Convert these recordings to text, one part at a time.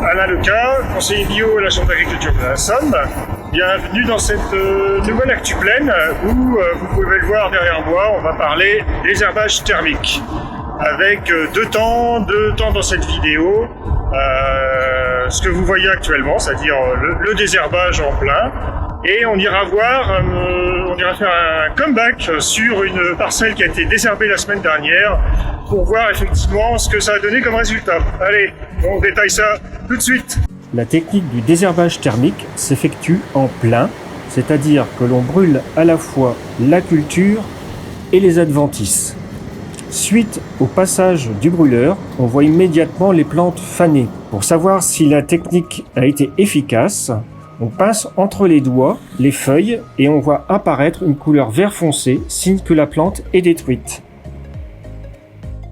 Alain Leca, conseiller bio à la Chambre d'agriculture de la Somme. Bienvenue dans cette nouvelle Actu Plaine où, vous pouvez le voir derrière moi, on va parler désherbage thermique. Avec deux temps dans cette vidéo. Ce que vous voyez actuellement, c'est-à-dire le désherbage en plein. Et on ira faire un comeback sur une parcelle qui a été désherbée la semaine dernière pour voir effectivement ce que ça a donné comme résultat. Allez, on détaille ça tout de suite. La technique du désherbage thermique s'effectue en plein, c'est-à-dire que l'on brûle à la fois la culture et les adventices. Suite au passage du brûleur, on voit immédiatement les plantes faner. Pour savoir si la technique a été efficace, on passe entre les doigts les feuilles et on voit apparaître une couleur vert foncé, signe que la plante est détruite.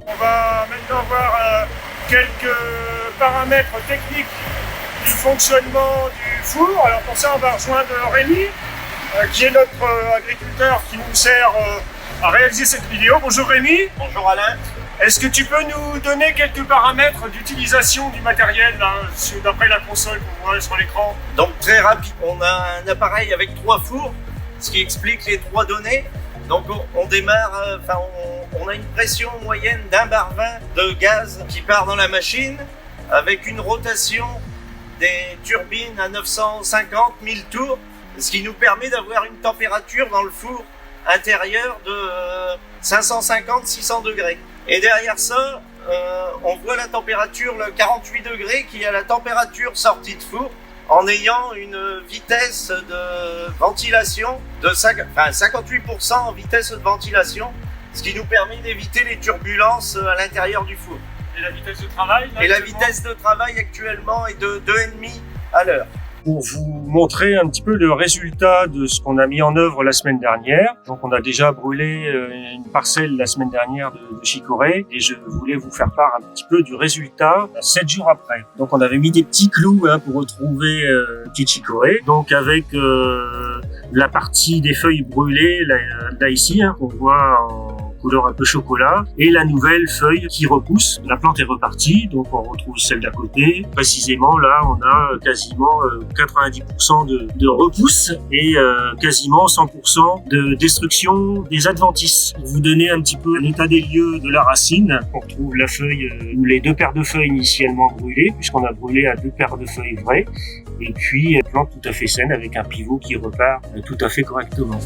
On va maintenant voir quelques paramètres techniques du fonctionnement du four. Alors pour ça, on va rejoindre Rémi, qui est notre agriculteur qui nous sert à réaliser cette vidéo. Bonjour Rémi. Bonjour Alain. Est-ce que tu peux nous donner quelques paramètres d'utilisation du matériel là, d'après la console qu'on voit sur l'écran? Donc très rapide, on a un appareil avec 3 fours, ce qui explique les 3 données. Donc on démarre, on a une pression moyenne d'1 bar 20 de gaz qui part dans la machine avec une rotation des turbines à 950 000 tours, ce qui nous permet d'avoir une température dans le four intérieur de 550-600 degrés. Et derrière ça, on voit la température, le 48 degrés, qui est la température sortie de four, en ayant une vitesse de ventilation de 58% en vitesse de ventilation, ce qui nous permet d'éviter les turbulences à l'intérieur du four. Et la vitesse de travail là, Et la vitesse de travail actuellement est de 2,5 à l'heure. Pour vous montrer un petit peu le résultat de ce qu'on a mis en œuvre la semaine dernière. Donc on a déjà brûlé une parcelle la semaine dernière de chicorée et je voulais vous faire part un petit peu du résultat 7 jours après. Donc on avait mis des petits clous pour retrouver une petite chicorée. Donc avec la partie des feuilles brûlées là ici qu'on voit en couleur un peu chocolat, et la nouvelle feuille qui repousse. La plante est repartie, donc on retrouve celle d'à côté. Précisément, là, on a quasiment 90% de repousse et quasiment 100% de destruction des adventices. Pour vous donner un petit peu l'état des lieux de la racine, on retrouve la feuille ou les 2 paires de feuilles initialement brûlées, puisqu'on a brûlé à 2 paires de feuilles vraies, et puis une plante tout à fait saine avec un pivot qui repart tout à fait correctement.